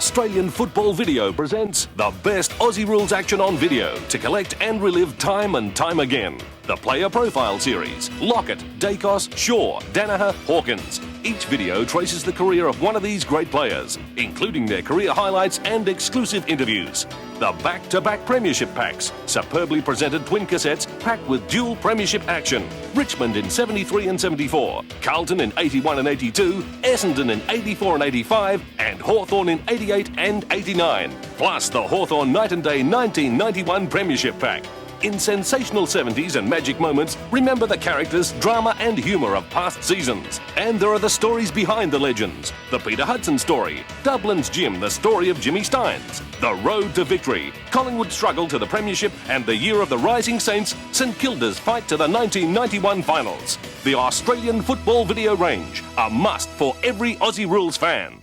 Australian Football Video presents the best Aussie rules action on video to collect and relive time and time again. The Player Profile Series. Lockett, Dacos, Shaw, Danaher, Hawkins. Each video traces the career of one of these great players, including their career highlights and exclusive interviews. The back-to-back Premiership packs, superbly presented twin cassettes packed with dual Premiership action. Richmond in 73 and 74, Carlton in 81 and 82, Essendon in 84 and 85, and Hawthorn in 88 and 89. Plus the Hawthorn Night and Day 1991 Premiership pack. In sensational 70s and magic moments, remember the characters, drama and humour of past seasons. And there are the stories behind the legends. The Peter Hudson story, Dublin's Jim, the story of Jimmy Steins, the road to victory, Collingwood's struggle to the Premiership and the year of the Rising Saints, St Kilda's fight to the 1991 finals. The Australian Football Video Range, a must for every Aussie rules fan.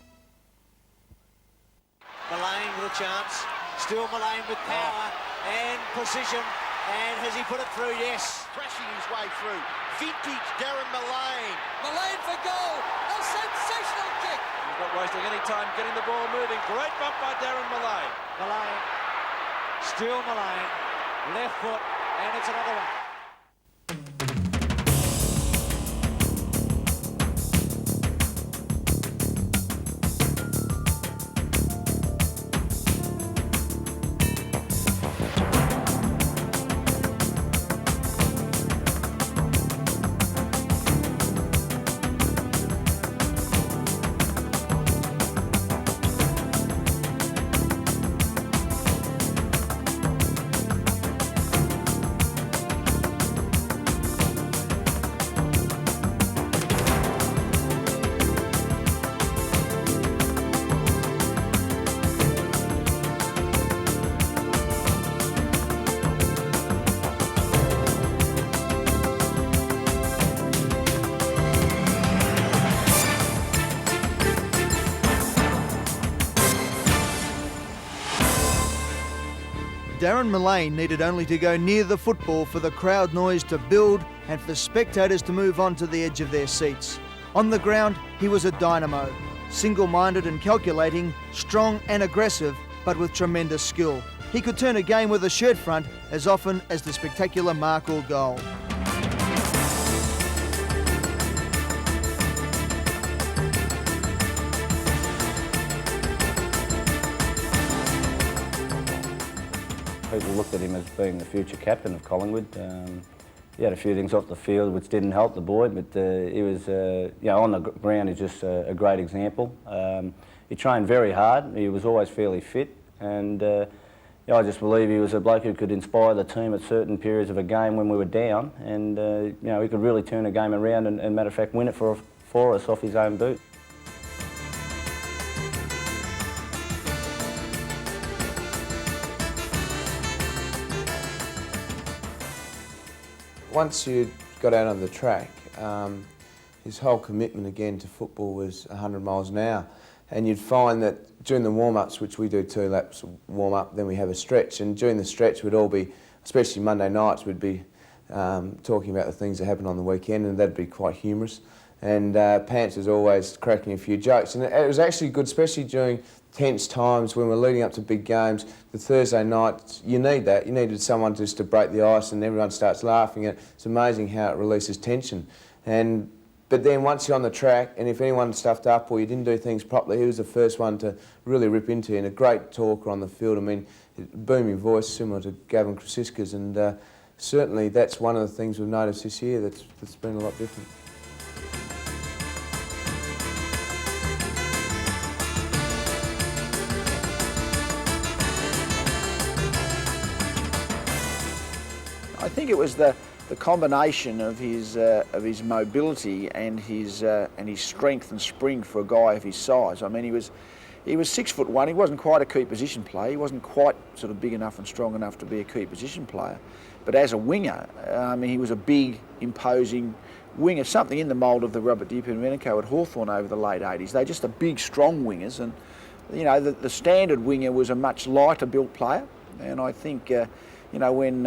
Millane with a chance, still Millane with power and precision. And has he put it through? Yes. Crashing his way through. Vintage Darren Millane. Millane for goal. A sensational kick. He's not wasting any time getting the ball moving. Great bump by Darren Millane. Millane. Still Millane. Left foot. And it's another one. Darren Millane needed only to go near the football for the crowd noise to build and for spectators to move on to the edge of their seats. On the ground, he was a dynamo, single-minded and calculating, strong and aggressive, but with tremendous skill. He could turn a game with a shirt front as often as the spectacular mark or goal. People looked at him as being the future captain of Collingwood. He had a few things off the field which didn't help the boy, but he was, on the ground, he's just a great example. He trained very hard. He was always fairly fit, and I just believe he was a bloke who could inspire the team at certain periods of a game when we were down, and he could really turn a game around and matter of fact, win it for us off his own boot. Once you got out on the track, his whole commitment again to football was 100 miles an hour. And you'd find that during the warm-ups, which we do 2 laps warm-up, then we have a stretch. And during the stretch, we'd all be, especially Monday nights, we'd be talking about the things that happened on the weekend, and that'd be quite humorous. And Pants was always cracking a few jokes. And it was actually good, especially during tense times when we're leading up to big games. The Thursday night, you need that. You needed someone just to break the ice and everyone starts laughing. And it's amazing how it releases tension. But then once you're on the track, and if anyone stuffed up or you didn't do things properly, he was the first one to really rip into you, and a great talker on the field. I mean, booming voice, similar to Gavin Krasiska's, and certainly that's one of the things we've noticed this year that's been a lot different. I think it was the combination of his mobility and his strength and spring for a guy of his size. I mean, he was 6'1". He wasn't quite a key position player. He wasn't quite sort of big enough and strong enough to be a key position player. But as a winger, I mean, he was a big, imposing winger, something in the mould of the Robert DiPomenico at Hawthorn over the late 80s. They're just a big, strong wingers, and the standard winger was a much lighter built player. And I think when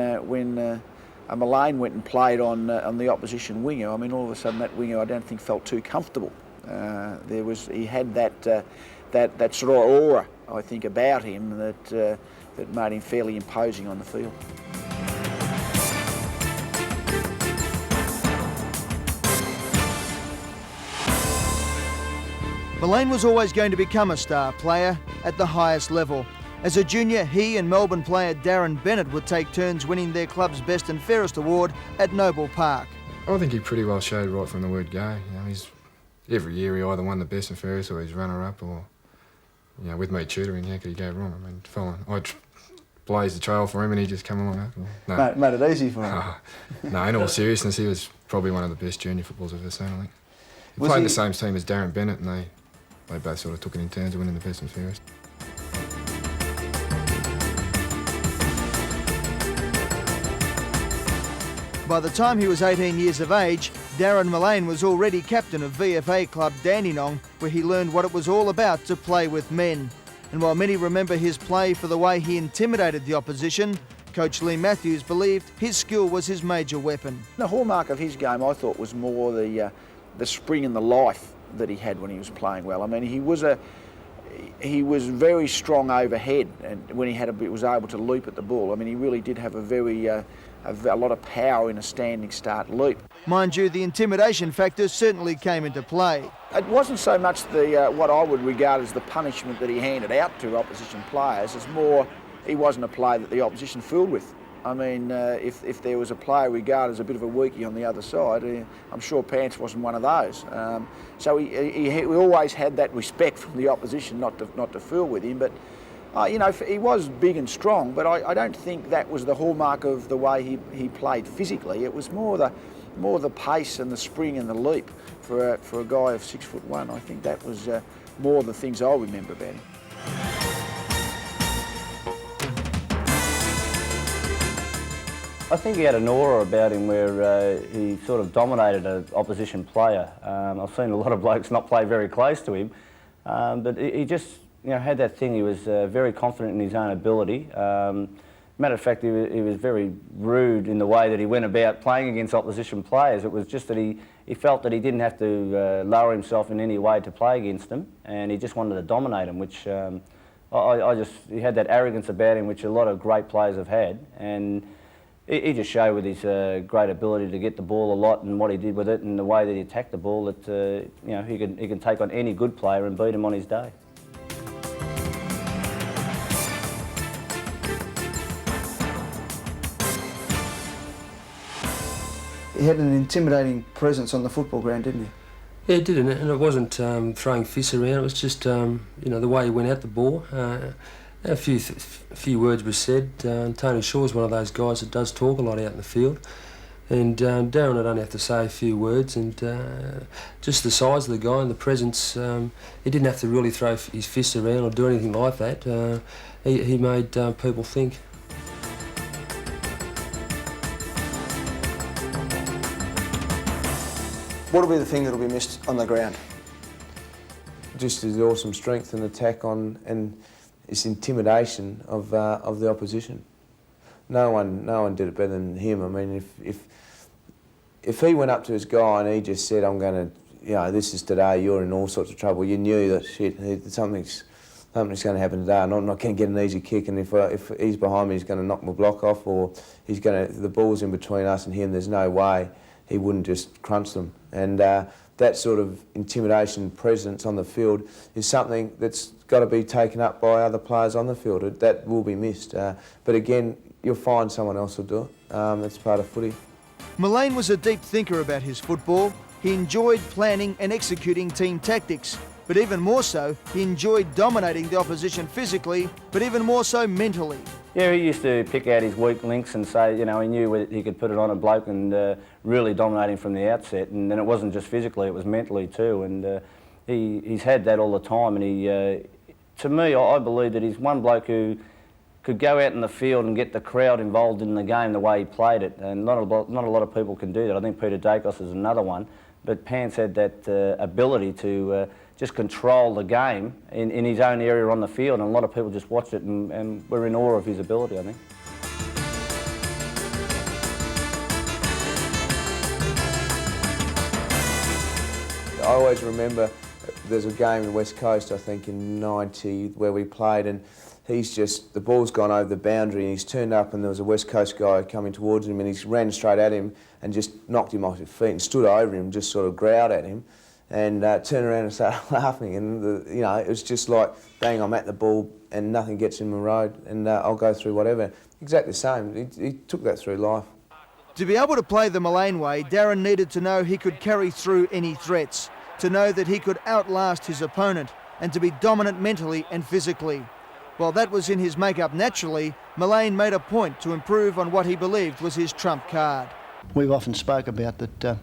Millane went and played on the opposition winger, I mean, all of a sudden that winger I don't think felt too comfortable. He had that sort of aura I think, about him that made him fairly imposing on the field. Millane was always going to become a star player at the highest level. As a junior, he and Melbourne player Darren Bennett would take turns winning their club's Best and Fairest award at Noble Park. I think he pretty well showed right from the word go. You know, every year he either won the Best and Fairest or he's runner-up, or, you know, with me tutoring, how could he go wrong? I mean, I blazed the trail for him and he just come along after. No. Made it easy for him. No, in all seriousness, he was probably one of the best junior footballers I've ever seen, I think. He played in the same team as Darren Bennett, and they both sort of took it in turns of winning the Best and Fairest. By the time he was 18 years of age, Darren Millane was already captain of VFA club Dandenong, where he learned what it was all about to play with men. And while many remember his play for the way he intimidated the opposition, Coach Lee Matthews believed his skill was his major weapon. The hallmark of his game, I thought, was more the spring and the life that he had when he was playing well. I mean, he was very strong overhead, and when he was able to leap at the ball, I mean, he really did have a lot of power in a standing start leap. Mind you, the intimidation factor certainly came into play. It wasn't so much what I would regard as the punishment that he handed out to opposition players. It's more, he wasn't a player that the opposition fooled with. I mean, if there was a player regarded as a bit of a weakie on the other side, I'm sure Pants wasn't one of those. So we always had that respect from the opposition, not to fool with him. But you know, he was big and strong, but I don't think that was the hallmark of the way he played physically. It was more the pace and the spring and the leap for a guy of 6'1". I think that was more the things I remember about him. I think he had an aura about him where he sort of dominated an opposition player. I've seen a lot of blokes not play very close to him, but he just, you know, had that thing. He was very confident in his own ability. Matter of fact, he was very rude in the way that he went about playing against opposition players. It was just that he felt that he didn't have to lower himself in any way to play against them, and he just wanted to dominate them, which he had that arrogance about him, which a lot of great players have had, and he just showed with his great ability to get the ball a lot and what he did with it and the way that he attacked the ball that you know, he can take on any good player and beat him on his day. He had an intimidating presence on the football ground, didn't he? Yeah, it did, and it wasn't throwing fists around. It was just you know, the way he went at the ball. A few words were said. Tony Shaw's one of those guys that does talk a lot out in the field, and Darren would only have to say a few words, and just the size of the guy and the presence, he didn't have to really throw his fists around or do anything like that. He made people think. What will be the thing that will be missed on the ground? Just his awesome strength and attack and his intimidation of the opposition. No one did it better than him. I mean, if he went up to his guy and he just said, "I'm going to, you know, this is today. You're in all sorts of trouble," you knew that shit. Something's going to happen today. I'm not going to get an easy kick, and if he's behind me, he's going to knock my block off, or the ball's in between us and him. There's no way he wouldn't just crunch them. And that sort of intimidation presence on the field is something that's got to be taken up by other players on the field. That will be missed. But again, you'll find someone else will do it. That's part of footy. Millane was a deep thinker about his football. He enjoyed planning and executing team tactics, but even more so, he enjoyed dominating the opposition physically, but even more so mentally. Yeah, he used to pick out his weak links and say, you know, he knew he could put it on a bloke and really dominate him from the outset. And then it wasn't just physically, it was mentally too. And he's had that all the time. And to me, I believe that he's one bloke who could go out in the field and get the crowd involved in the game the way he played it. And not a lot of people can do that. I think Peter Dacos is another one. But Pants had that ability to just control the game in his own area on the field, and a lot of people just watched it and were in awe of his ability, I think. I always remember There's a game in the West Coast, I think, in '90 where we played, and the ball's gone over the boundary and he's turned up, and there was a West Coast guy coming towards him, and he ran straight at him and just knocked him off his feet and stood over him, just sort of growled at him, and turned around and started laughing. And you know, it was just like, bang, I'm at the ball and nothing gets in my road, and I'll go through whatever. Exactly the same. He took that through life. To be able to play the Millane way, Darren needed to know he could carry through any threats, to know that he could outlast his opponent, and to be dominant mentally and physically. While that was in his makeup naturally, Millane made a point to improve on what he believed was his trump card. We've often spoke about that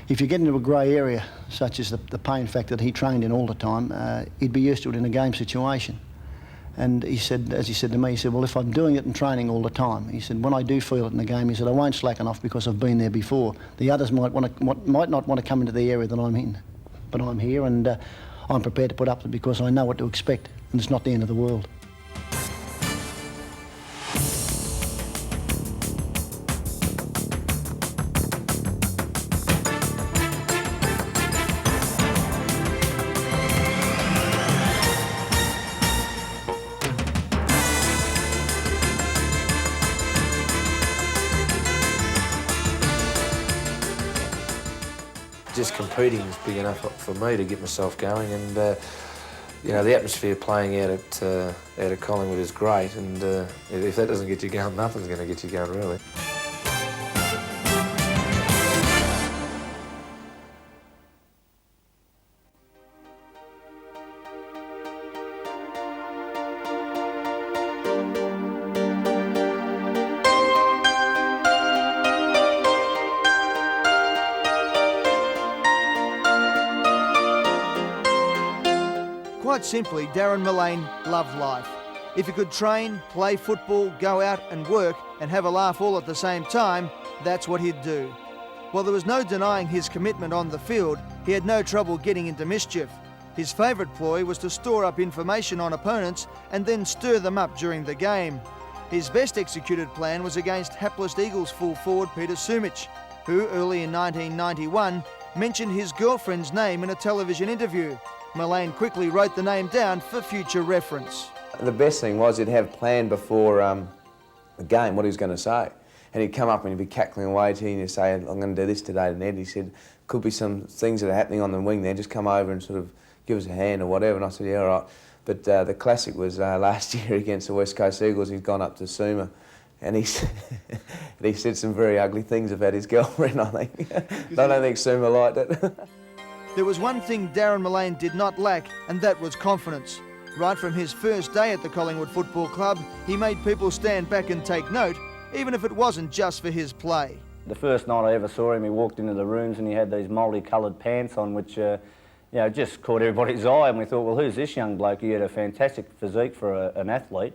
if you get into a grey area, such as the pain factor that he trained in all the time, he'd be used to it in a game situation. And he said, as he said to me, he said, well, if I'm doing it in training all the time, he said, when I do feel it in the game, he said, I won't slacken off because I've been there before. The others might not want to come into the area that I'm in, but I'm here, and I'm prepared to put up with it because I know what to expect, and it's not the end of the world. Just competing is big enough for me to get myself going, and you know, the atmosphere playing out at Collingwood is great, and if that doesn't get you going, nothing's going to get you going, really. Quite simply, Darren Millane loved life. If he could train, play football, go out and work and have a laugh all at the same time, that's what he'd do. While there was no denying his commitment on the field, he had no trouble getting into mischief. His favourite ploy was to store up information on opponents and then stir them up during the game. His best executed plan was against hapless Eagles full forward Peter Sumich, who early in 1991 mentioned his girlfriend's name in a television interview. Millane quickly wrote the name down for future reference. The best thing was he'd have planned before the game what he was going to say. And he'd come up and he'd be cackling away to you and he'd say, I'm going to do this today to Ned. He said, could be some things that are happening on the wing there, just come over and sort of give us a hand or whatever. And I said, yeah, all right. But the classic was last year against the West Coast Eagles. He'd gone up to Suma and he said some very ugly things about his girlfriend, I think. I don't think Suma liked it. There was one thing Darren Millane did not lack, and that was confidence. Right from his first day at the Collingwood Football Club, he made people stand back and take note, even if it wasn't just for his play. The first night I ever saw him, he walked into the rooms and he had these multicoloured pants on, which you know, just caught everybody's eye, and we thought, well, who's this young bloke? He had a fantastic physique for an athlete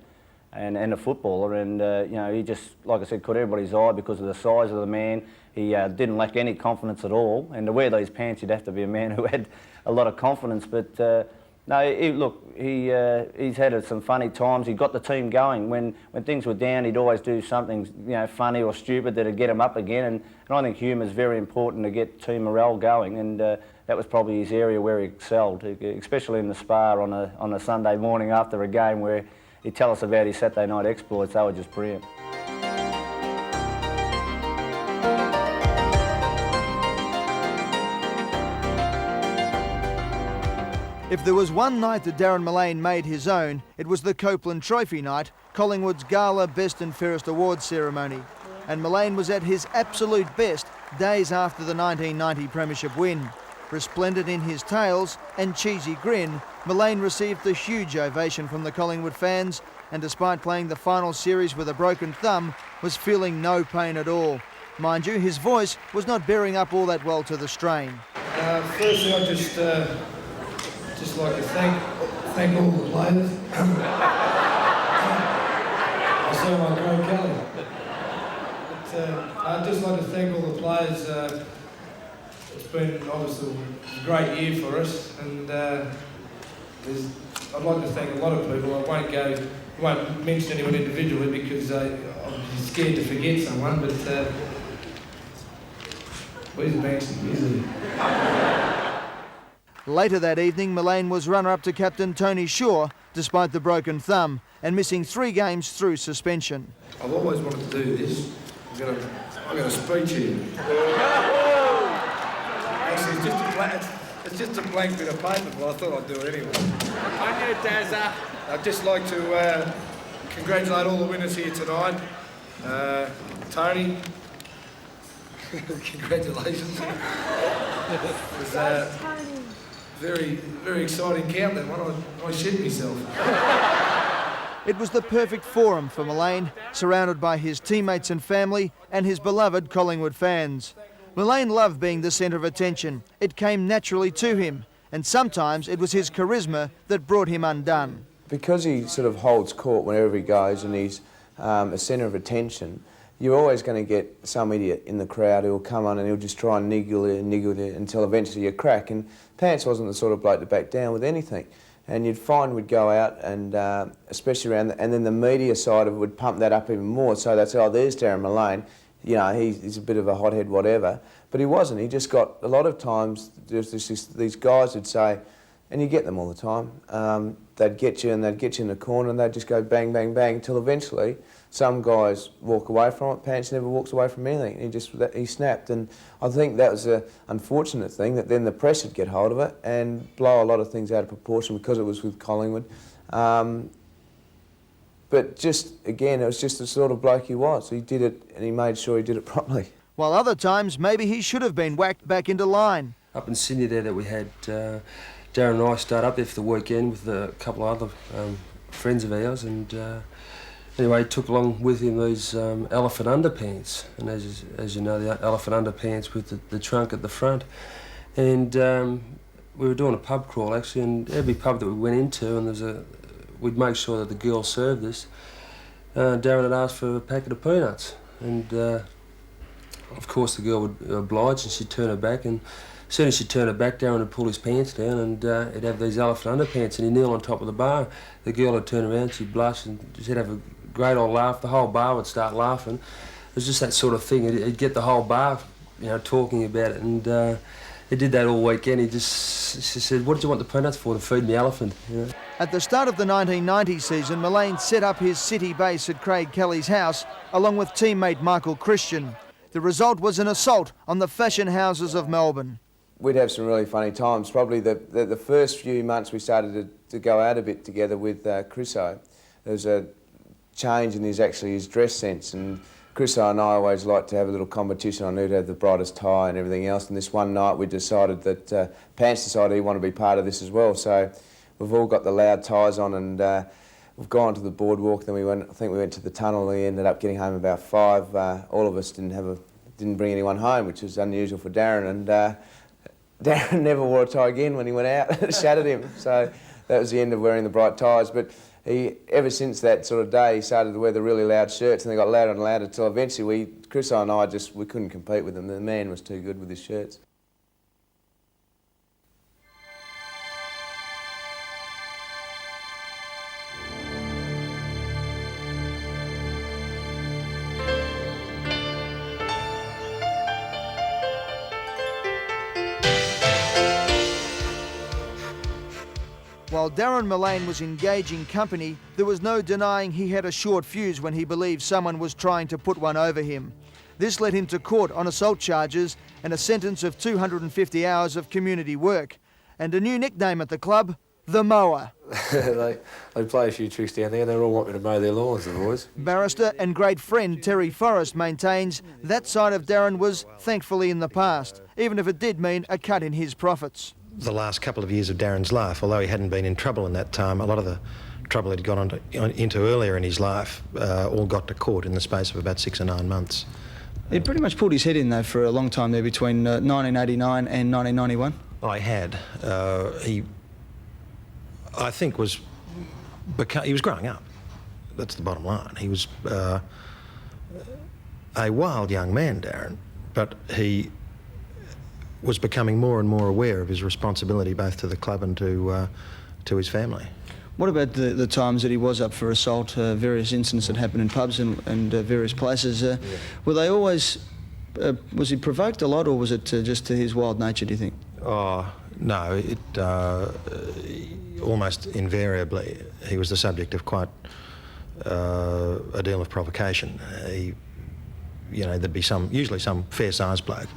and a footballer, and you know, he just, like I said, caught everybody's eye because of the size of the man. He didn't lack any confidence at all, and to wear these pants you'd have to be a man who had a lot of confidence. But no, he's had some funny times. He got the team going. When things were down, he'd always do something, you know, funny or stupid that'd get him up again. And I think humour is very important to get team morale going, and that was probably his area where he excelled, especially in the spa on a Sunday morning after a game, where he'd tell us about his Saturday night exploits. They were just brilliant. If there was one night that Darren Millane made his own, it was the Copeland Trophy night, Collingwood's gala Best and Fairest Awards ceremony. And Millane was at his absolute best days after the 1990 Premiership win. Resplendent in his tails and cheesy grin, Millane received the huge ovation from the Collingwood fans, and despite playing the final series with a broken thumb, was feeling no pain at all. Mind you, his voice was not bearing up all that well to the strain. Firstly, I just like to thank all the players. I sound like Greg Kelly. But I'd just like to thank all the players. It's been obviously a great year for us, and I'd like to thank a lot of people. I won't mention anyone individually because I'm scared to forget someone, but where's Banksy? Later that evening, Millane was runner-up to captain Tony Shaw, despite the broken thumb, and missing 3 games through suspension. I've always wanted to do this. I've got a speech here. Actually, it's just a blank bit of paper, but I thought I'd do it anyway. On you, Dazza. I'd just like to congratulate all the winners here tonight. Tony, congratulations. It was very, very exciting count that one. I shit myself. It was the perfect forum for Millane, surrounded by his teammates and family and his beloved Collingwood fans. Millane loved being the centre of attention. It came naturally to him, and sometimes it was his charisma that brought him undone. Because he sort of holds court wherever he goes and he's a centre of attention, you're always going to get some idiot in the crowd who'll come on and he'll just try and niggle you until eventually you crack. And Pants wasn't the sort of bloke to back down with anything. And you'd find we'd go out and, especially around, and then the media side of it would pump that up even more. So they'd say, oh, there's Darren Millane. You know, he's a bit of a hothead, whatever. But he wasn't. He just got, a lot of times, these guys would say, and you get them all the time, they'd get you in the corner and they'd just go bang, bang, bang, until eventually some guys walk away from it. Pants never walks away from anything. He snapped. And I think that was an unfortunate thing, that then the press would get hold of it and blow a lot of things out of proportion because it was with Collingwood. But just, again, it was just the sort of bloke he was. He did it and he made sure he did it properly. While other times, maybe he should have been whacked back into line. Up in Sydney there that we had, Darren and I stayed up there for the weekend with a couple of other friends of ours, and anyway, he took along with him these elephant underpants, and as you know, the elephant underpants with the trunk at the front. And we were doing a pub crawl actually, and every pub that we went into, and we'd make sure that the girl served us. Darren had asked for a packet of peanuts, and of course the girl would oblige, and she'd turn her back, and as soon as she'd turn her back, Darren would pull his pants down, and he'd have these elephant underpants, and he'd kneel on top of the bar. The girl would turn around, she'd blush, and she'd have a great old laugh. The whole bar would start laughing. It was just that sort of thing. He'd get the whole bar, you know, talking about it, and he did that all weekend. She said, "What did you want the peanuts for?" "To feed the elephant." You know? At the start of the 1990 season, Millane set up his city base at Craig Kelly's house, along with teammate Michael Christian. The result was an assault on the fashion houses of Melbourne. We'd have some really funny times. Probably the first few months we started to go out a bit together with Chriso. There was a change in his dress sense, and Chriso and I always liked to have a little competition on who'd have the brightest tie and everything else. And this one night we decided that Pants decided he wanted to be part of this as well. So we've all got the loud ties on, and we've gone to the boardwalk. Then I think we went to the tunnel. We ended up getting home about 5. All of us didn't bring anyone home, which was unusual for Darren. And Darren never wore a tie again when he went out. It shattered him. So that was the end of wearing the bright ties. But ever since that sort of day, he started to wear the really loud shirts, and they got louder and louder until eventually Chris and I we couldn't compete with him. The man was too good with his shirts. While Darren Millane was engaging company, there was no denying he had a short fuse when he believed someone was trying to put one over him. This led him to court on assault charges and a sentence of 250 hours of community work. And a new nickname at the club, the Mower. they play a few tricks down there, and they all want me to mow their lawns, the boys. Barrister and great friend Terry Forrest maintains that side of Darren was thankfully in the past, even if it did mean a cut in his profits. The last couple of years of Darren's life, although he hadn't been in trouble in that time, a lot of the trouble he'd gone into earlier in his life all got to court in the space of about 6 or 9 months. He pretty much pulled his head in, though, for a long time there between 1989 and 1991. I had. He, I think, he was growing up. That's the bottom line. He was a wild young man, Darren, but he was becoming more and more aware of his responsibility both to the club and to his family. What about the times that he was up for assault, various incidents that happened in pubs and various places? Were they always, was he provoked a lot, or was it just to his wild nature, do you think? Oh, No, almost invariably he was the subject of quite a deal of provocation. There'd be usually some fair-sized bloke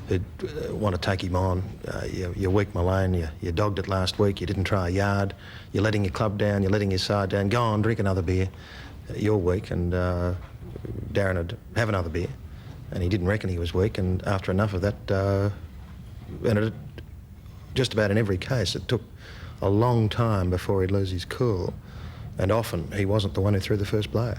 who'd want to take him on. You're weak, Millane, you dogged it last week, you didn't try a yard, you're letting your club down, you're letting your side down, go on, drink another beer. You're weak, and Darren would have another beer, and he didn't reckon he was weak, and after enough of that, just about in every case, it took a long time before he'd lose his cool, and often he wasn't the one who threw the first blow.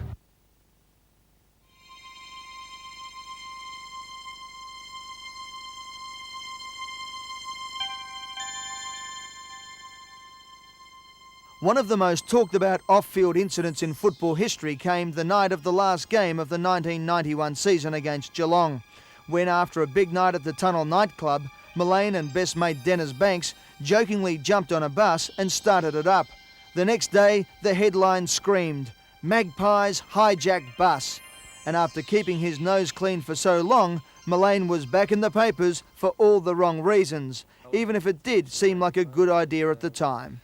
One of the most talked about off-field incidents in football history came the night of the last game of the 1991 season against Geelong, when after a big night at the Tunnel nightclub, Millane and best mate Dennis Banks jokingly jumped on a bus and started it up. The next day, the headline screamed, "Magpies hijacked bus." And after keeping his nose clean for so long, Millane was back in the papers for all the wrong reasons, even if it did seem like a good idea at the time.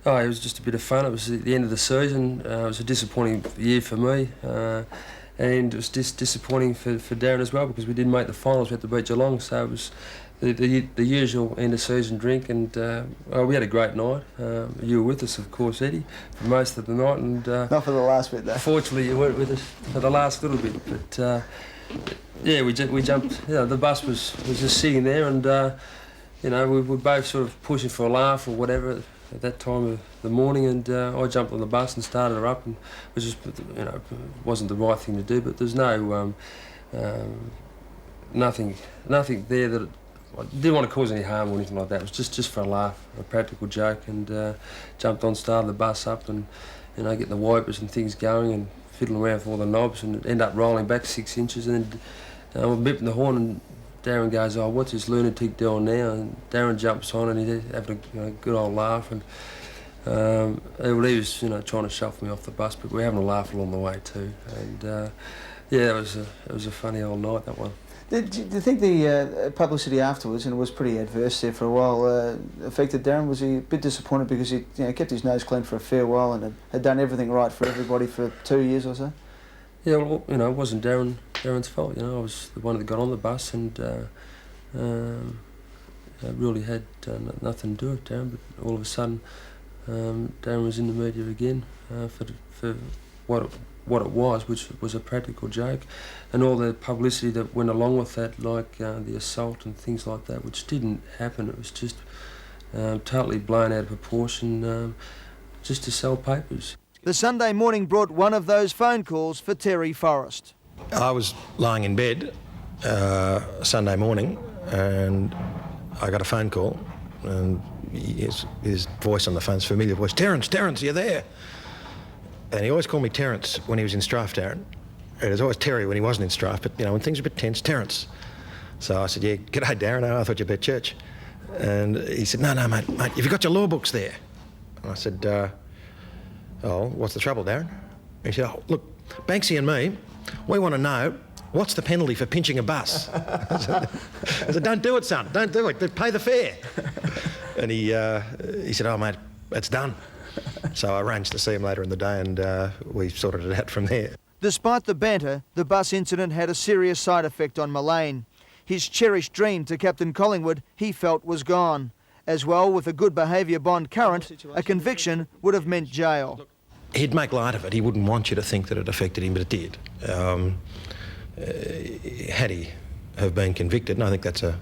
Oh, it was just a bit of fun. It was at the end of the season. It was a disappointing year for me, and it was disappointing for Darren as well, because we didn't make the finals. We had to beat Geelong, so it was the usual end of season drink, and we had a great night. You were with us, of course, Eddie, for most of the night, and not for the last bit though. Fortunately, you weren't with us for the last little bit, but yeah, we jumped. The bus was just sitting there, and we were both sort of pushing for a laugh or whatever at that time of the morning, and I jumped on the bus and started her up, and which is, wasn't the right thing to do, but there's no nothing there that I didn't want to cause any harm or anything like that. It was just for a laugh, a practical joke, and jumped on, started the bus up, and getting the wipers and things going, and fiddling around with all the knobs, and end up rolling back 6 inches, and then we're beeping the horn, and Darren goes, "Oh, what's this lunatic doing now?" And Darren jumps on, and he's having a good old laugh, and he was trying to shuffle me off the bus, but we were having a laugh along the way too, and yeah, it was a funny old night, that one. Do you think the publicity afterwards, and it was pretty adverse there for a while, affected Darren? Was he a bit disappointed because he kept his nose clean for a fair while and had done everything right for everybody for 2 years or so? Yeah, well, it wasn't Darren's fault. I was the one that got on the bus, and I really had nothing to do with Darren. But all of a sudden, Darren was in the media again for what it was, which was a practical joke, and all the publicity that went along with that, like the assault and things like that, which didn't happen. It was just totally blown out of proportion, just to sell papers. The Sunday morning brought one of those phone calls for Terry Forrest. I was lying in bed Sunday morning, and I got a phone call, and his voice on the phone's a familiar voice. Terence, you there?" And he always called me Terence when he was in strife, Darren. It was always Terry when he wasn't in strife, but when things were a bit tense, Terence. So I said, "Yeah, g'day, Darren. I thought you'd be at church." And he said, No, mate, have you got your law books there?" And I said, "Oh, what's the trouble, Darren?" He said, "Oh, look, Banksy and me, we want to know what's the penalty for pinching a bus." I said, "Don't do it, son. Don't do it. Pay the fare." And he said, "Oh, mate, it's done." So I arranged to see him later in the day, and we sorted it out from there. Despite the banter, the bus incident had a serious side effect on Millane. His cherished dream to captain Collingwood, he felt, was gone. As well, with a good behaviour bond current, a conviction would have meant jail. He'd make light of it. He wouldn't want you to think that it affected him, but it did. Had he have been convicted, and I think that's a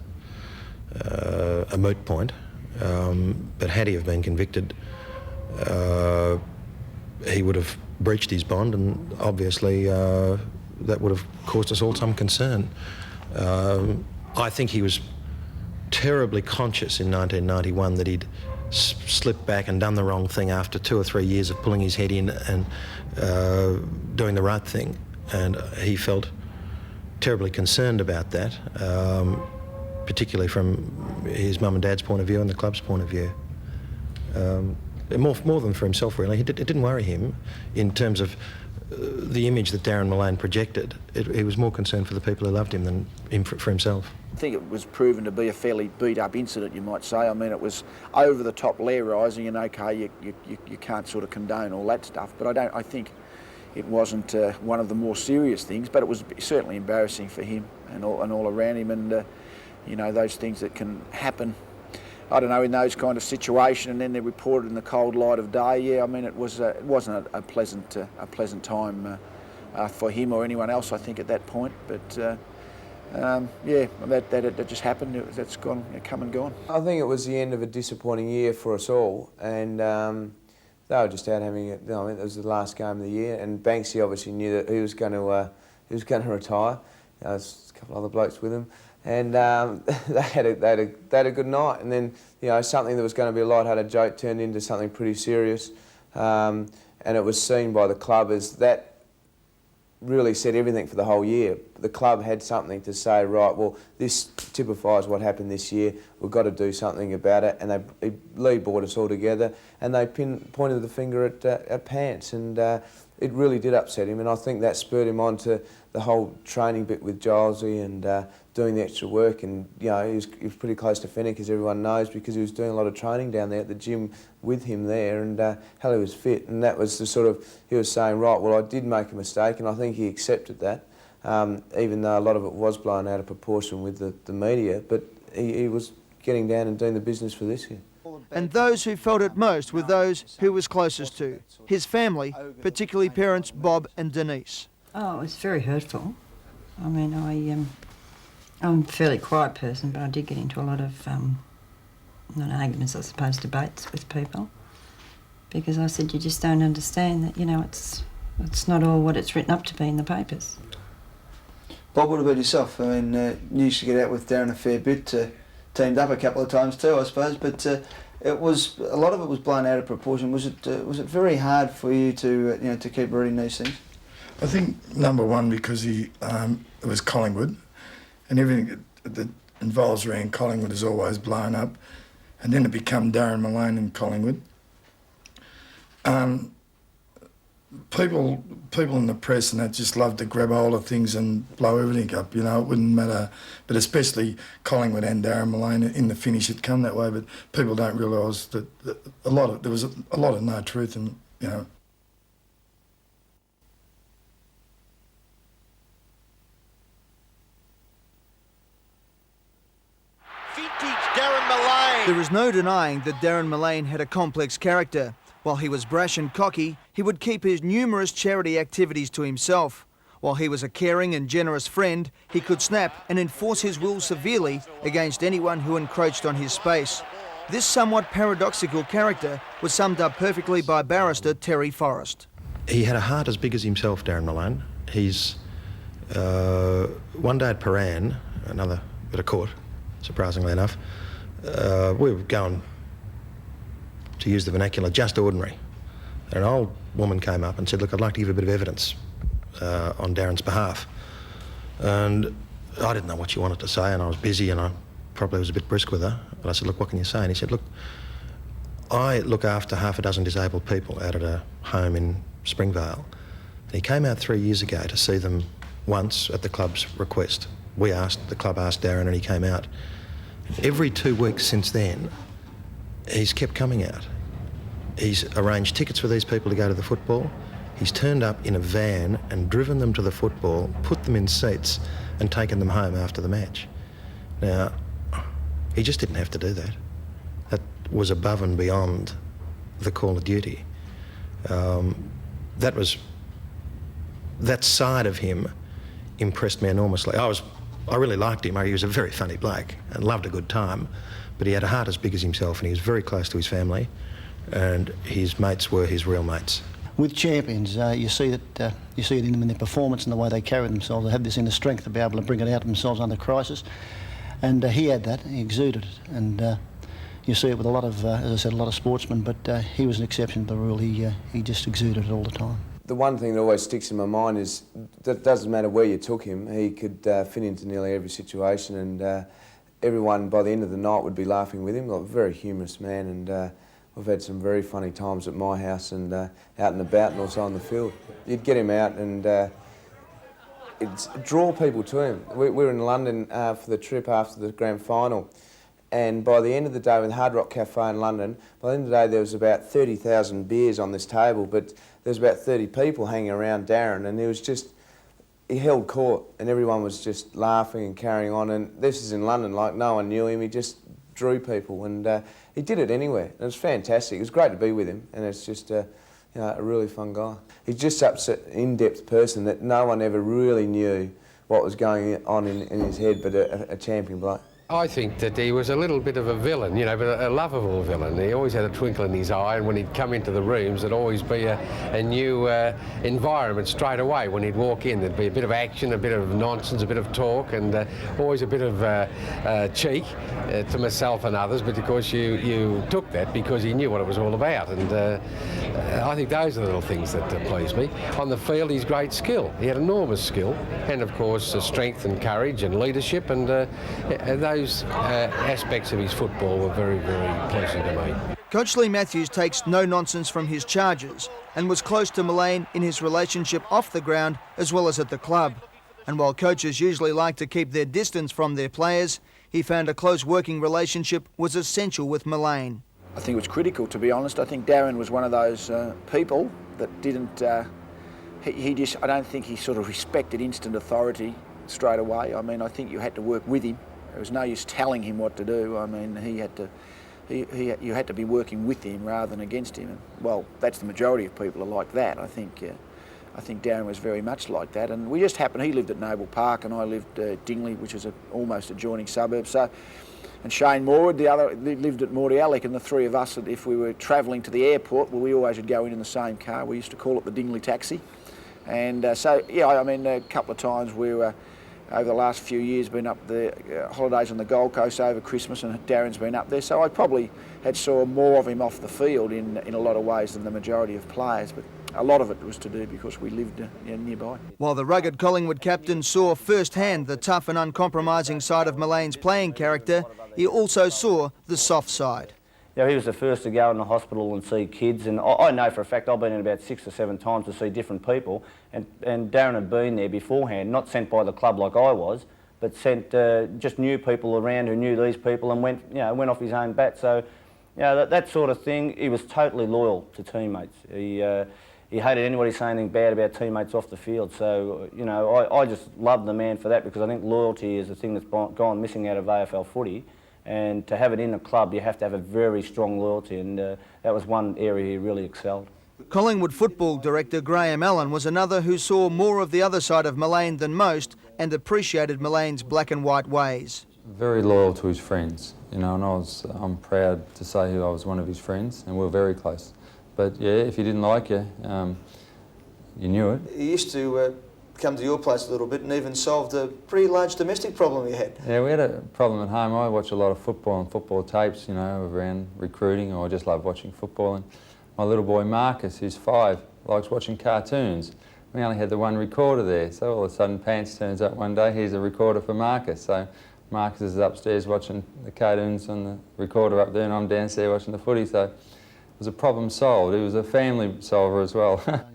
moot point, but had he have been convicted, he would have breached his bond, and obviously that would have caused us all some concern. I think he was terribly conscious in 1991 that he'd slipped back and done the wrong thing after 2 or 3 years of pulling his head in and doing the right thing, and he felt terribly concerned about that, particularly from his mum and dad's point of view and the club's point of view. More than for himself, really. It didn't worry him in terms of the image that Darren Millane projected. He was more concerned for the people who loved him than for himself. think it was proven to be a fairly beat-up incident, you might say. I mean, it was over the top Lairising, and okay, you can't sort of condone all that stuff, but I think it wasn't one of the more serious things, but it was certainly embarrassing for him and all around him, and you know, those things that can happen, I don't know, in those kind of situations, and then they're reported in the cold light of day. Yeah, I mean, it wasn't a pleasant time for him or anyone else, I think, at that point. But yeah, that just happened. That's gone, come and gone. I think it was the end of a disappointing year for us all, and they were just out having it. I mean, it was the last game of the year, and Banksy obviously knew that he was going to retire. There's a couple of other blokes with him. And they had a good night, and then, you know, something that was going to be a light-hearted joke turned into something pretty serious, and it was seen by the club as that really said everything for the whole year. The club had something to say, right, well, this typifies what happened this year, we've got to do something about it, and Lee brought us all together, and they pointed the finger at Pants, and it really did upset him, and I think that spurred him on to the whole training bit with Gilesy and doing the extra work, and you know, he was pretty close to Fenwick, as everyone knows, because he was doing a lot of training down there at the gym with him there, and hell, he was fit, and that was the sort of, he was saying, right, well, I did make a mistake, and I think he accepted that, even though a lot of it was blown out of proportion with the media, but he was getting down and doing the business for this year. And those who felt it most were those who was closest to his family, particularly parents Bob and Denise. Oh, it was very hurtful. I mean, I'm a fairly quiet person, but I did get into a lot of, not arguments, I suppose, debates with people, because I said, you just don't understand that, you know, it's not all what it's written up to be in the papers. Bob, what about yourself? I mean, you used to get out with Darren a fair bit, teamed up a couple of times too, I suppose, but a lot of it was blown out of proportion. Was it very hard for you to to keep reading these things? I think number one, because it was Collingwood, and everything that involves around Collingwood is always blown up, and then to become Darren Millane in Collingwood. People in the press and that just love to grab hold of things and blow everything up. You know, it wouldn't matter, but especially Collingwood and Darren Millane in the finish, it come that way. But people don't realise that there was a lot of no truth in, you know. There is no denying that Darren Millane had a complex character. While he was brash and cocky, he would keep his numerous charity activities to himself. While he was a caring and generous friend, he could snap and enforce his will severely against anyone who encroached on his space. This somewhat paradoxical character was summed up perfectly by barrister Terry Forrest. He had a heart as big as himself, Darren Millane. He's one day at Paran, another bit of court, surprisingly enough, we were going, to use the vernacular, just ordinary. And an old woman came up and said, look, I'd like to give a bit of evidence on Darren's behalf. And I didn't know what she wanted to say, and I was busy, and I probably was a bit brisk with her. But I said, look, what can you say? And he said, look, I look after half a dozen disabled people out at a home in Springvale. And he came out 3 years ago to see them once at the club's request. The club asked Darren, and he came out. Every 2 weeks since then, he's kept coming out. He's arranged tickets for these people to go to the football. He's turned up in a van and driven them to the football, put them in seats and taken them home after the match. Now, he just didn't have to do that. That was above and beyond the call of duty. That side of him impressed me enormously. I really liked him. He was a very funny bloke and loved a good time, but he had a heart as big as himself, and he was very close to his family, and his mates were his real mates. With champions, you see it in them in their performance and the way they carry themselves. They have this inner strength to be able to bring it out of themselves under crisis, and he had that. He exuded it, and you see it with a lot of, as I said, a lot of sportsmen. But he was an exception to the rule. He just exuded it all the time. The one thing that always sticks in my mind is that it doesn't matter where you took him, he could fit into nearly every situation, and everyone by the end of the night would be laughing with him. Like, a very humorous man, and we've had some very funny times at my house and out and about and also on the field. You'd get him out and it's draw people to him. We were in London for the trip after the grand final, and by the end of the day, in the Hard Rock Cafe in London, by the end of the day there was about 30,000 beers on this table, but there was about 30 people hanging around Darren, and he held court, and everyone was just laughing and carrying on. And this is in London, like no one knew him. He just drew people, and he did it anywhere. It was fantastic. It was great to be with him, and it's just a really fun guy. He's just such an in-depth person that no one ever really knew what was going on in his head, but a champion bloke. I think that he was a little bit of a villain, you know, but a lovable villain. He always had a twinkle in his eye, and when he'd come into the rooms, there'd always be a new environment straight away. When he'd walk in, there'd be a bit of action, a bit of nonsense, a bit of talk, and always a bit of cheek to myself and others, but of course you took that because he knew what it was all about, and I think those are the little things that pleased me. On the field, he's great skill. He had enormous skill, and of course strength and courage and leadership, and those aspects of his football were very, very pleasing to me. Coach Lee Matthews takes no nonsense from his charges and was close to Millane in his relationship off the ground as well as at the club. And while coaches usually like to keep their distance from their players, he found a close working relationship was essential with Millane. I think it was critical, to be honest. I think Darren was one of those people that didn't... I don't think he sort of respected instant authority straight away. I mean, I think you had to work with him. There was no use telling him what to do. I mean, you had to be working with him rather than against him. And, well, that's the majority of people are like that. I think Darren was very much like that. And we just happened, he lived at Noble Park and I lived at Dingley, which is almost adjoining suburb. So, and Shane Morwood, the other, lived at Mordialloc, and the three of us, if we were travelling to the airport, well, we always would go in the same car. We used to call it the Dingley taxi. And so, yeah, I mean, a couple of times we were, over the last few years, been up the holidays on the Gold Coast over Christmas, and Darren's been up there. So I probably had saw more of him off the field in a lot of ways than the majority of players, but a lot of it was to do because we lived nearby. While the rugged Collingwood captain saw firsthand the tough and uncompromising side of Millane's playing character, he also saw the soft side. Yeah, he was the first to go in the hospital and see kids, and I know for a fact I've been in about 6 or 7 times to see different people, and Darren had been there beforehand, not sent by the club like I was, but sent just knew people around who knew these people and went off his own bat. So, that sort of thing. He was totally loyal to teammates. He hated anybody saying anything bad about teammates off the field. So, I just love the man for that, because I think loyalty is the thing that's gone missing out of AFL footy. And to have it in the club, you have to have a very strong loyalty, and that was one area he really excelled. Collingwood football director Graham Allen was another who saw more of the other side of Millane than most and appreciated Millane's black and white ways. Very loyal to his friends, and I'm proud to say I was one of his friends, and we were very close. But yeah, if he didn't like you, you knew it. He used to come to your place a little bit and even solved a pretty large domestic problem you had. Yeah, we had a problem at home. I watch a lot of football and football tapes, around recruiting, or I just love watching football. And my little boy Marcus, who's 5, likes watching cartoons. We only had the one recorder there, so all of a sudden Pants turns up one day, here's a recorder for Marcus. So Marcus is upstairs watching the cartoons on the recorder up there, and I'm downstairs watching the footy, so it was a problem solved. He was a family solver as well.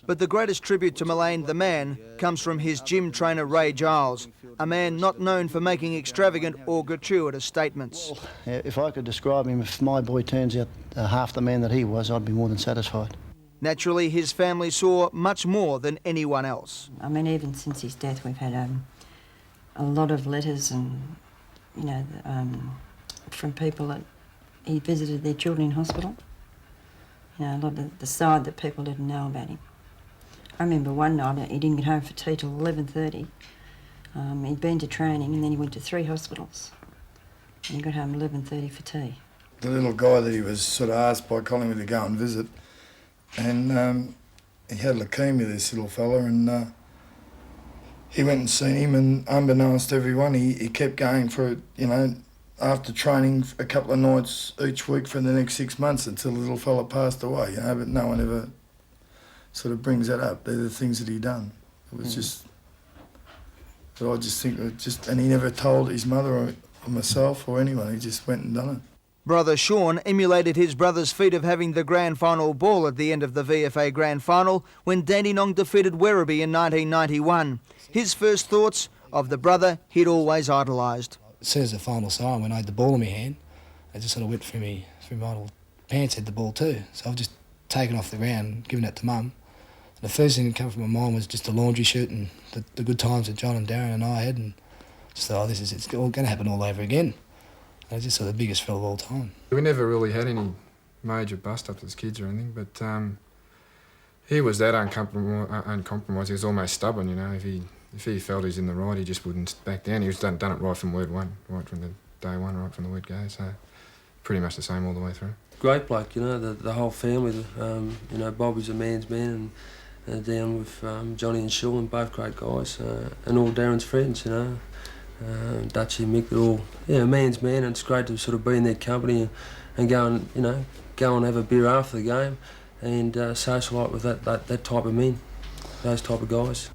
But the greatest tribute to Millane, the man, comes from his gym trainer Ray Giles, a man not known for making extravagant or gratuitous statements. If I could describe him, if my boy turns out half the man that he was, I'd be more than satisfied. Naturally, his family saw much more than anyone else. I mean, even since his death, we've had a lot of letters and, from people that he visited their children in hospital. A lot of the side that people didn't know about him. I remember one night he didn't get home for tea till 11:30. He'd been to training and then he went to 3 hospitals. And he got home 11:30 for tea. The little guy that he was sort of asked by Collingwood to go and visit, and he had leukemia, this little fella, and he went and seen him, and unbeknownst to everyone, he kept going for, after training a couple of nights each week for the next 6 months until the little fella passed away, but no one ever sort of brings that up. They're the things that he done. It was just, but I just think, and he never told his mother or myself or anyone, he just went and done it. Brother Sean emulated his brother's feat of having the grand final ball at the end of the VFA Grand Final when Dandenong defeated Werribee in 1991. His first thoughts of the brother he'd always idolised. As soon as the final siren, when I had the ball in my hand, it just sort of went through my little pants, had the ball too. So I've just taken off the ground and given it to Mum. The first thing that came from my mind was just the laundry chute and the good times that John and Darren and I had, and just thought, oh, it's all going to happen all over again. And it's just sort of the biggest thrill of all time. We never really had any major bust-ups as kids or anything, but he was that uncompromised. He was almost stubborn, you know. If he felt he's in the right, he just wouldn't back down. He was done it right from word one, right from the day one, right from the word go. So pretty much the same all the way through. Great bloke, you know, the whole family. You know, Bobby's a man's man, and down with Johnny and Sean, both great guys, and all Darren's friends, you know. Dutchy, Mick, they're all, yeah, man's man, and it's great to sort of be in their company and go and, you know, go and have a beer after the game and socialise with that type of men, those type of guys.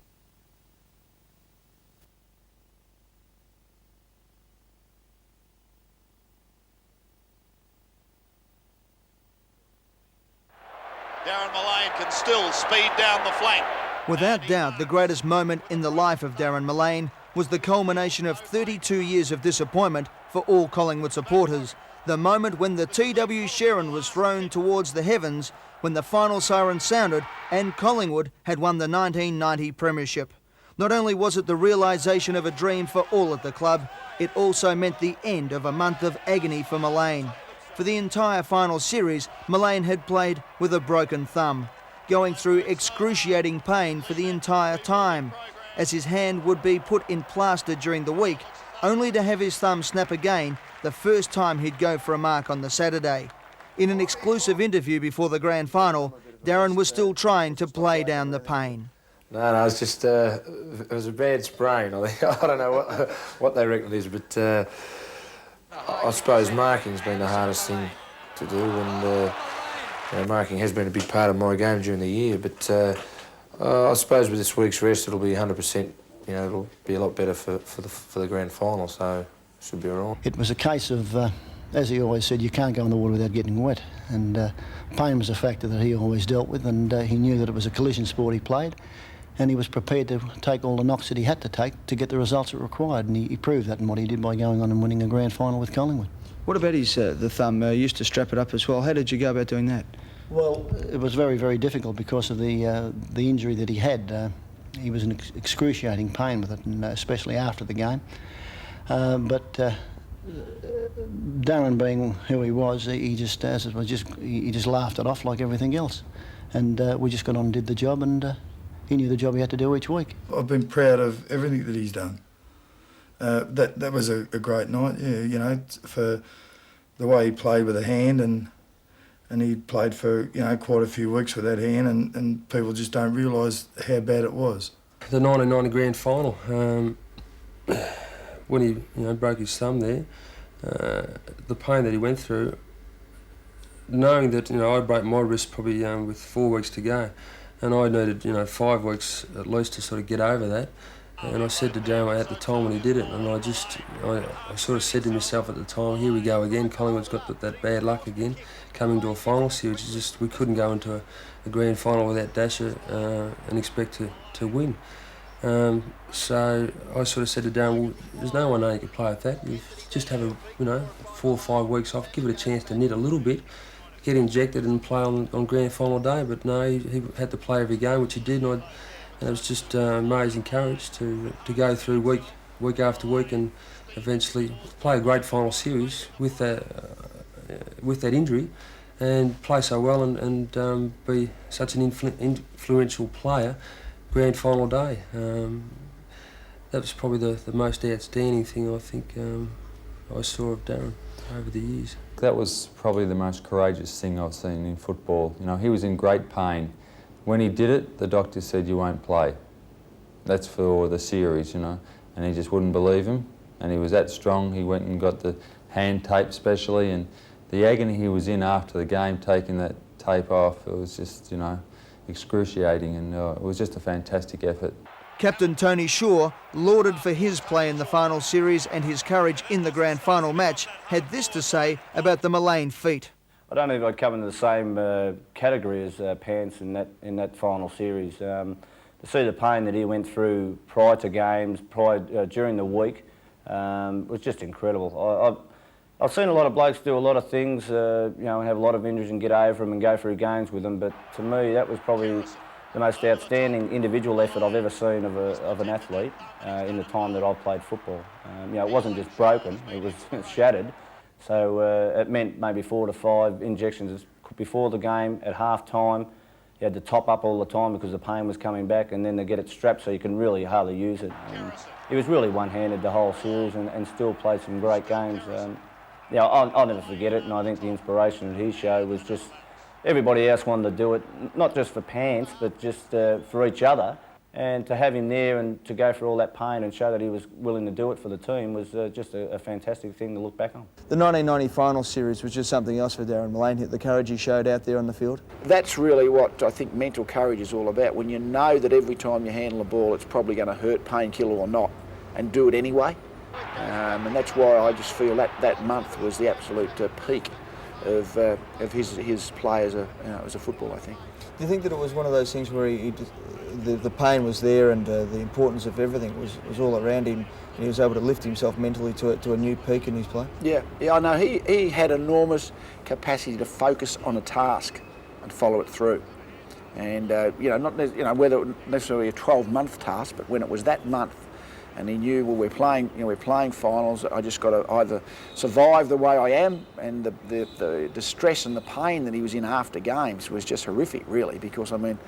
Darren Millane can still speed down the flank. Without doubt, the greatest moment in the life of Darren Millane was the culmination of 32 years of disappointment for all Collingwood supporters. The moment when the TW Sharon was thrown towards the heavens when the final siren sounded and Collingwood had won the 1990 Premiership. Not only was it the realisation of a dream for all at the club, it also meant the end of a month of agony for Millane. For the entire final series, Millane had played with a broken thumb, going through excruciating pain for the entire time, as his hand would be put in plaster during the week, only to have his thumb snap again the first time he'd go for a mark on the Saturday. In an exclusive interview before the grand final, Darren was still trying to play down the pain. No, it's just, it was a bad sprain. I think. I don't know what they reckon it is, but I suppose marking's been the hardest thing to do, and you know, marking has been a big part of my game during the year, but I suppose with this week's rest it'll be 100%, you know, it'll be a lot better for the grand final, so it should be all right. It was a case of, as he always said, you can't go in the water without getting wet, and pain was a factor that he always dealt with, and he knew that it was a collision sport he played, and he was prepared to take all the knocks that he had to take to get the results it required, and he proved that in what he did by going on and winning a grand final with Collingwood. What about his the thumb? You used to strap it up as well. How did you go about doing that? Well, it was very, very difficult because of the injury that he had. He was in excruciating pain with it, and especially after the game. But Darren, being who he was, he just laughed it off like everything else, and we just got on and did the job, and he knew the job he had to do each week. I've been proud of everything that he's done. That was a great night, yeah, you know, for the way he played with a hand, and he played for, you know, quite a few weeks with that hand, and people just don't realise how bad it was. The 1990 grand final, when he, you know, broke his thumb there, the pain that he went through, knowing that, you know, I broke my wrist probably with 4 weeks to go, and I needed, you know, 5 weeks at least to sort of get over that. And I said to Darren at the time when he did it, and I sort of said to myself at the time, here we go again, Collingwood's got that bad luck again, coming to a final series. It's just, we couldn't go into a grand final without Dasher and expect to win. So I sort of said to Darren, well, there's no one who can play with that. You just have a, you know, 4 or 5 weeks off, give it a chance to knit a little bit, get injected and play on grand final day. But no, he had to play every game, which he did, and it was just amazing courage to go through week after week and eventually play a great final series with that injury and play so well and be such an influential player grand final day. That was probably the most outstanding thing I think I saw of Darren over the years. That was probably the most courageous thing I've seen in football. You know, he was in great pain. When he did it, the doctor said, you won't play. That's for the series, you know, and he just wouldn't believe him, and he was that strong. He went and got the hand tape specially, and the agony he was in after the game, taking that tape off, it was just, you know, excruciating, and it was just a fantastic effort. Captain Tony Shaw, lauded for his play in the final series and his courage in the grand final match, had this to say about the Millane feat. I don't think I'd come into the same category as Pants in that final series. To see the pain that he went through prior to games, during the week, was just incredible. I've seen a lot of blokes do a lot of things, you know, and have a lot of injuries and get over them and go through games with them. But to me, that was probably the most outstanding individual effort I've ever seen of an athlete in the time that I've played football. You know, it wasn't just broken; it was shattered. So it meant maybe 4 to 5 injections before the game, at half-time. You had to top up all the time because the pain was coming back, and then to get it strapped so you can really hardly use it. And he was really one-handed the whole series and still played some great games. You know, I'll never forget it, and I think the inspiration that he showed was just everybody else wanted to do it, not just for Pants, but just for each other. And to have him there and to go through all that pain and show that he was willing to do it for the team was just a fantastic thing to look back on. The 1990 final series was just something else for Darren Millane, the courage he showed out there on the field. That's really what I think mental courage is all about. When you know that every time you handle a ball it's probably going to hurt, painkiller or not, and do it anyway. And that's why I just feel that month was the absolute peak of his play as a footballer, I think. Do you think that it was one of those things where the pain was there and the importance of everything was all around him, and he was able to lift himself mentally to a new peak in his play? Yeah, I know. He had enormous capacity to focus on a task and follow it through. And not whether it was necessarily a 12-month task, but when it was that month, and he knew, well, we're playing finals. I just got to either survive the way I am, and the stress and the pain that he was in after games was just horrific, really, because I mean,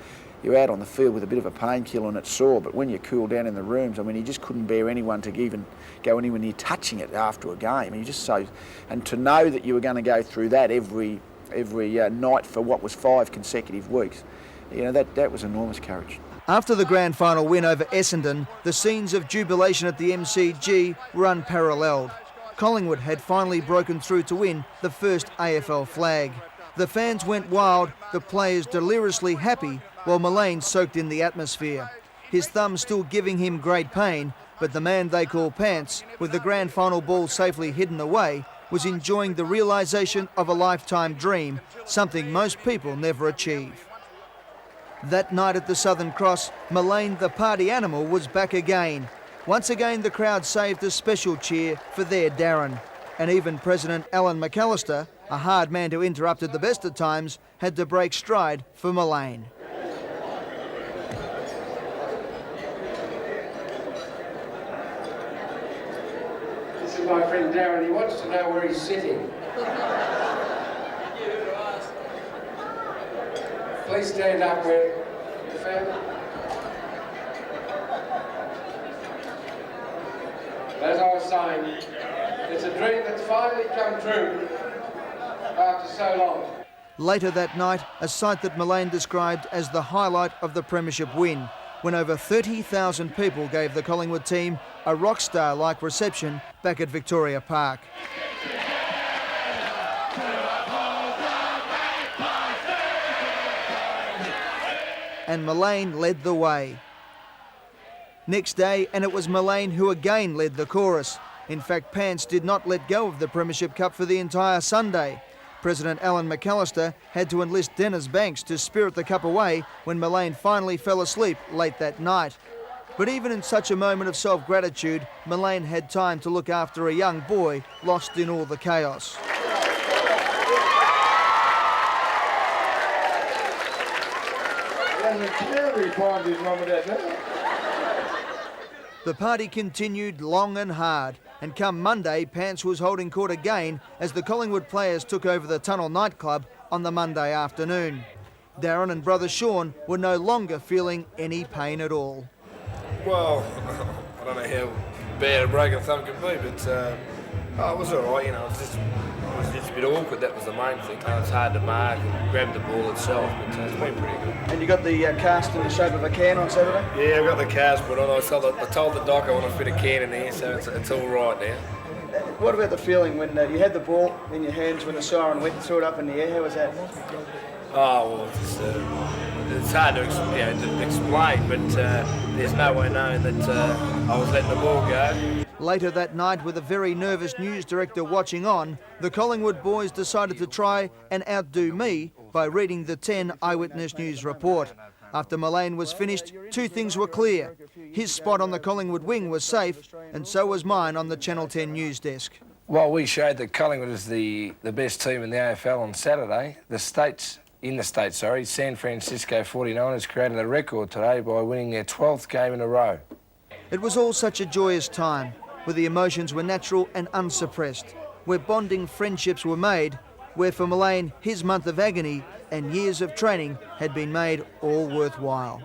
you're out on the field with a bit of a painkiller and it's sore, but when you cool down in the rooms, I mean, he just couldn't bear anyone to even go anywhere near touching it after a game. He just and to know that you were going to go through that every night for what was 5 consecutive weeks, that was enormous courage. After the grand final win over Essendon, the scenes of jubilation at the MCG were unparalleled. Collingwood had finally broken through to win the first AFL flag. The fans went wild, the players deliriously happy, while Millane soaked in the atmosphere. His thumb still giving him great pain, but the man they call Pants, with the grand final ball safely hidden away, was enjoying the realisation of a lifetime dream, something most people never achieve. That night at the Southern Cross, Millane, the party animal, was back again. Once again, the crowd saved a special cheer for their Darren. And even President Alan McAllister, a hard man to interrupt at the best of times, had to break stride for Millane. This is my friend Darren. He wants to know where he's sitting. Please stand up where you found. As I was saying, it's a dream that's finally come true after so long. Later that night, a sight that Millane described as the highlight of the Premiership win, when over 30,000 people gave the Collingwood team a rock star-like reception back at Victoria Park. And Millane led the way. Next day, and it was Millane who again led the chorus. In fact, Pants did not let go of the Premiership Cup for the entire Sunday. President Alan McAllister had to enlist Dennis Banks to spirit the cup away when Millane finally fell asleep late that night. But even in such a moment of self-gratitude, Millane had time to look after a young boy lost in all the chaos. The party continued long and hard, and come Monday, Pants was holding court again as the Collingwood players took over the Tunnel nightclub on the Monday afternoon. Darren and brother Sean were no longer feeling any pain at all. Well, I don't know how bad a broken thumb can be, but it was all right, it was just a bit awkward, that was the main thing. It's hard to mark and grab the ball itself, but it's been pretty good. And you got the cast in the shape of a can on Saturday? Yeah, I got the cast put on. I told the doc I want to fit a can in there, so it's all right now. What about the feeling when you had the ball in your hands when the siren went and threw it up in the air? How was that? Oh, well, it's hard to explain, but there's no way knowing that I was letting the ball go. Later that night, with a very nervous news director watching on, the Collingwood boys decided to try and outdo me by reading the 10 Eyewitness News report. After Millane was finished, two things were clear. His spot on the Collingwood wing was safe, and so was mine on the Channel 10 news desk. Well, we showed that Collingwood is the best team in the AFL on Saturday. In the States, San Francisco 49ers created a record today by winning their 12th game in a row. It was all such a joyous time, where the emotions were natural and unsuppressed, where bonding friendships were made, where for Millane, his month of agony and years of training had been made all worthwhile.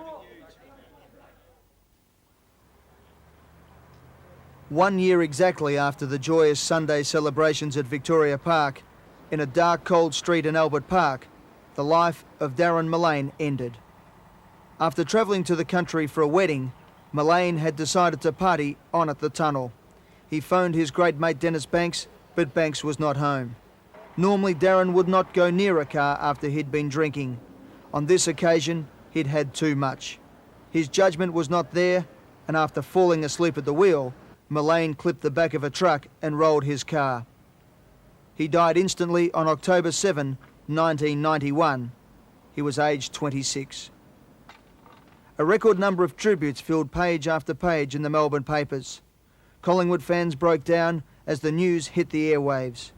1 year exactly after the joyous Sunday celebrations at Victoria Park, in a dark, cold street in Albert Park, the life of Darren Millane ended. After travelling to the country for a wedding, Millane had decided to party on at the tunnel. He phoned his great mate Dennis Banks, but Banks was not home. Normally Darren would not go near a car after he'd been drinking. On this occasion, he'd had too much. His judgment was not there, and after falling asleep at the wheel, Millane clipped the back of a truck and rolled his car. He died instantly on October 7, 1991. He was aged 26. A record number of tributes filled page after page in the Melbourne papers. Collingwood fans broke down as the news hit the airwaves.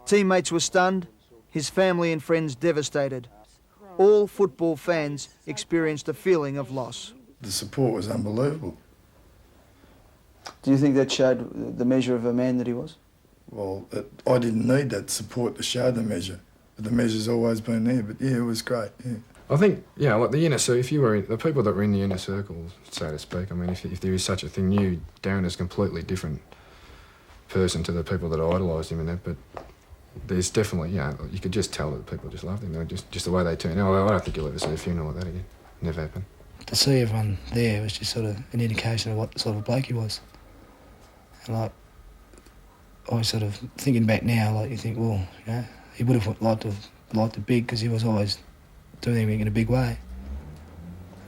Teammates were stunned, his family and friends devastated. All football fans experienced a feeling of loss. The support was unbelievable. Do you think that showed the measure of a man that he was? Well, I didn't need that support to show the measure. But the measure's always been there, but yeah, it was great, yeah. I think, like the inner circle, if you were the people that were in the inner circle, so to speak, I mean, if there is such a thing, Darren is a completely different person to the people that idolised him and that, but there's definitely, you could just tell that people just loved him, just the way they turned out. I don't think you'll ever see a funeral like that again. Never happened. To see everyone there was just sort of an indication of what sort of a bloke he was. And I was sort of thinking back now, you think, well, he would have liked it big because he was always doing everything in a big way.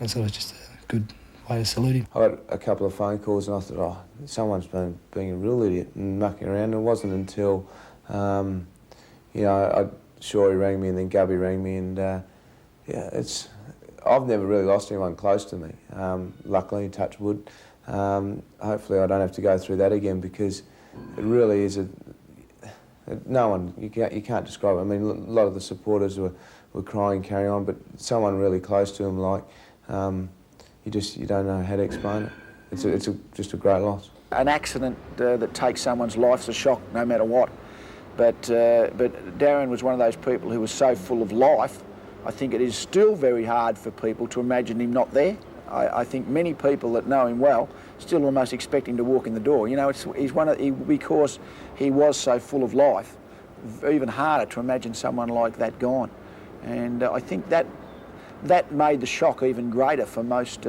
And so it was just a good way to salute him. I got a couple of phone calls and I thought, someone's been being a real idiot and mucking around. It wasn't until, Shorey rang me and then Gubby rang me and, I've never really lost anyone close to me. Luckily, touch wood. Hopefully I don't have to go through that again because it really is no one, you can't describe it. I mean, a lot of the supporters were crying, carry on, but someone really close to him, you don't know how to explain it. It's just a great loss. An accident that takes someone's life's a shock no matter what. But Darren was one of those people who was so full of life. I think it is still very hard for people to imagine him not there. I think many people that know him well still almost expect him to walk in the door. Because he was so full of life, even harder to imagine someone like that gone. And I think that made the shock even greater for most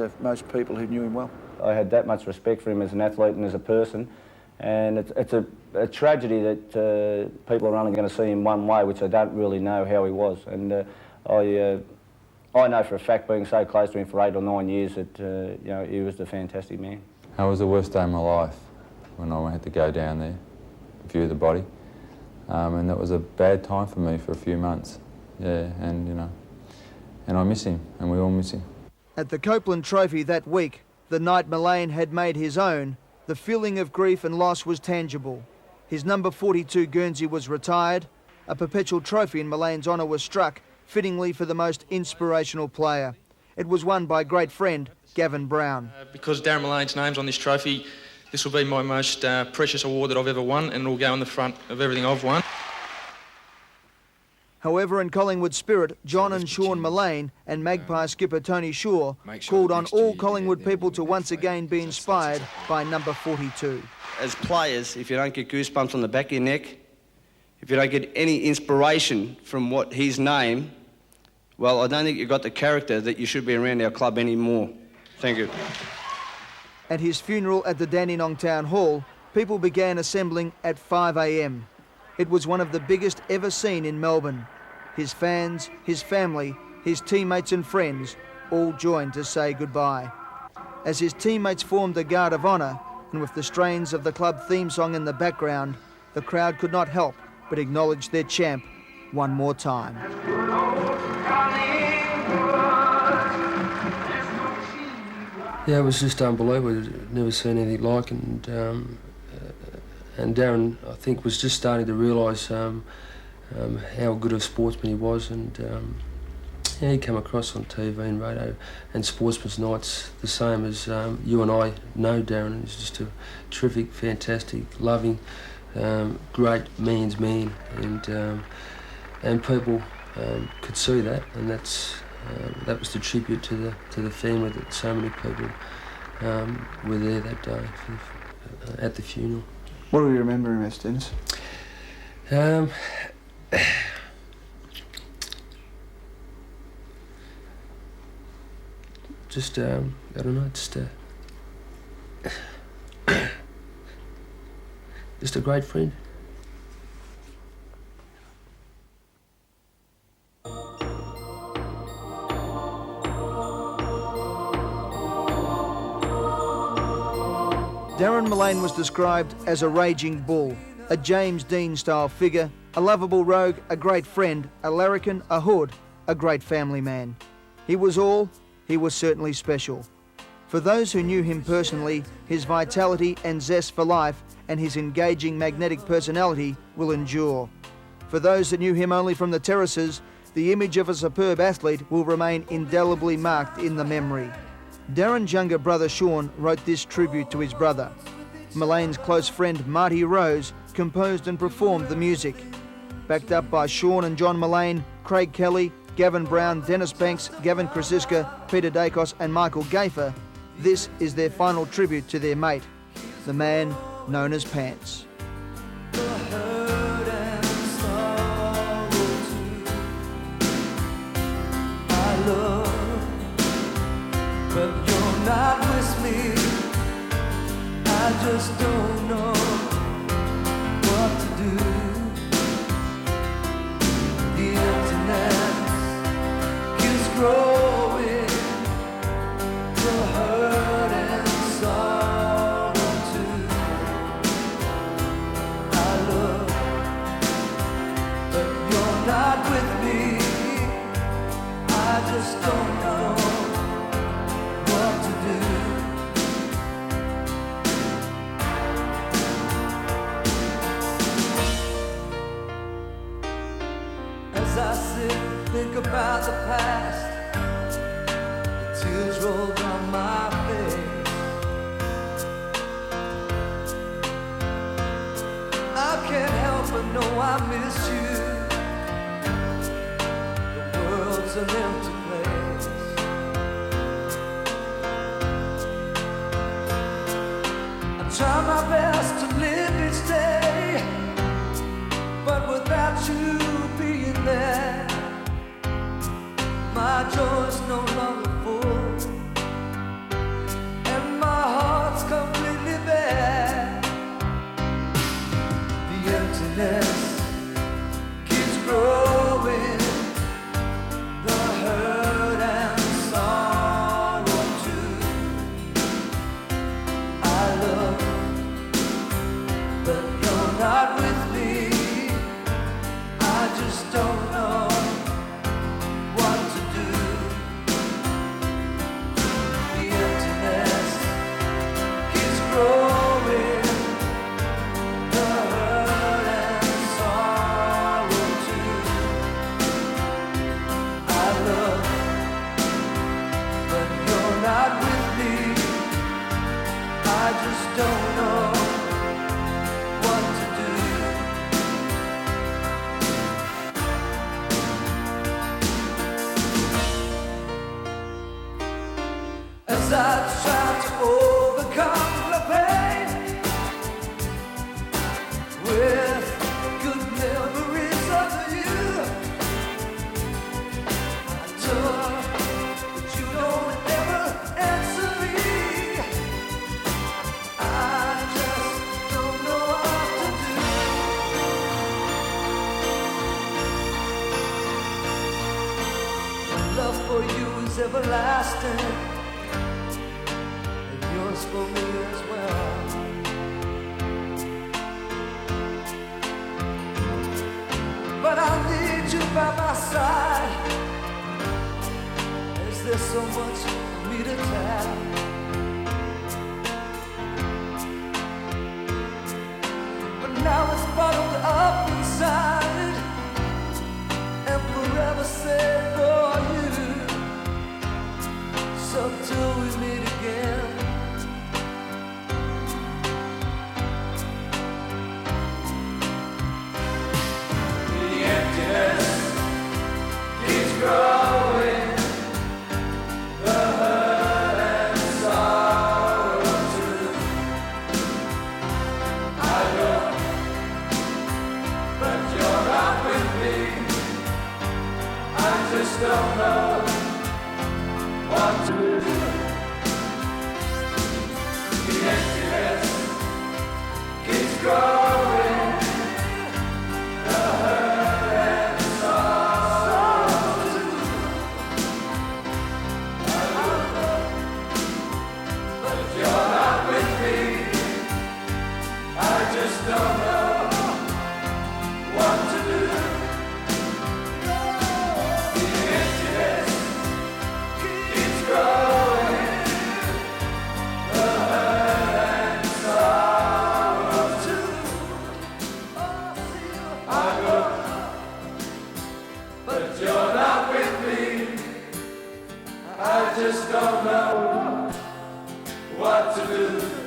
people who knew him well. I had that much respect for him as an athlete and as a person, and it's a tragedy that people are only going to see him one way, which I don't really know how he was. And I know for a fact, being so close to him for 8 or 9 years, that he was a fantastic man. That was the worst day of my life when I had to go down there, view the body, and that was a bad time for me for a few months. Yeah, and I miss him, and we all miss him. At the Copeland Trophy that week, the night Millane had made his own, the feeling of grief and loss was tangible. His number 42 Guernsey was retired, a perpetual trophy in Millane's honour was struck, fittingly for the most inspirational player. It was won by great friend Gavin Brown. Because Darren Millane's name's on this trophy, this will be my most precious award that I've ever won, and it will go in the front of everything I've won. However, in Collingwood spirit, John and Sean Millane and Magpie skipper Tony Shaw called on all Collingwood people to once again be inspired by number 42. As players, if you don't get goosebumps on the back of your neck, if you don't get any inspiration from what his name, well, I don't think you've got the character that you should be around our club anymore. Thank you. At his funeral at the Dandenong Town Hall, people began assembling at 5 a.m. It was one of the biggest ever seen in Melbourne. His fans, his family, his teammates and friends all joined to say goodbye. As his teammates formed a guard of honour, and with the strains of the club theme song in the background, the crowd could not help but acknowledge their champ one more time. Yeah, it was just unbelievable. I'd never seen anything like it. And Darren, I think, was just starting to realise how good a sportsman he was. And yeah, he came across on TV and radio and sportsman's nights the same as you and I know Darren. He's just a terrific, fantastic, loving, great man's man. And people could see that, and that was the tribute to the family, that so many people were there that day at the funeral. What do you remember him as, Dennis? Just I don't know, just a great friend. Darren Millane was described as a raging bull, a James Dean-style figure, a lovable rogue, a great friend, a larrikin, a hood, a great family man. He was all, he was certainly special. For those who knew him personally, his vitality and zest for life and his engaging magnetic personality will endure. For those that knew him only from the terraces, the image of a superb athlete will remain indelibly marked in the memory. Darren's younger brother Sean wrote this tribute to his brother. Millane's close friend Marty Rose composed and performed the music. Backed up by Sean and John Millane, Craig Kelly, Gavin Brown, Dennis Banks, Gavin Krasiska, Peter Dacos and Michael Gaffer, this is their final tribute to their mate, the man known as Pants. But you're not with me. I just don't know what to do. The emptiness keeps growing. The hurt and sorrow too. I love, but you're not with me. I just don't know what to do. As I sit, think about the past, the tears roll down my face. I can't help but know I miss you. The world's an empty place. Try my best to live each day, but without you being there, my joy's no longer full, and my heart's completely bare. The emptiness keeps growing, the hurt and sorrow too. I love, but you're not with me. I just don't know what to do. The emptiness keeps growing, the hurt and sorrow too. I love, but you're not with me. I just don't know what to do. As I try to overcome the pain with good memories of you, I took, but you don't ever answer me. I just love for you is everlasting, and yours for me as well. But I need you by my side. Is there so much for me to tell? But now it's bottled up inside and forever saved for you. So till we meet again, the emptiness keeps growing, the hurt and sorrow too. I know, but you're not with me. I just don't know what to do. The emptiness keeps growing, the hurt and sorrow too. I know, but you're not with me. I just don't know what to do. The emptiness keeps growing, the hurt and sorrow too. I know, but you're not with me. I just don't know what to do.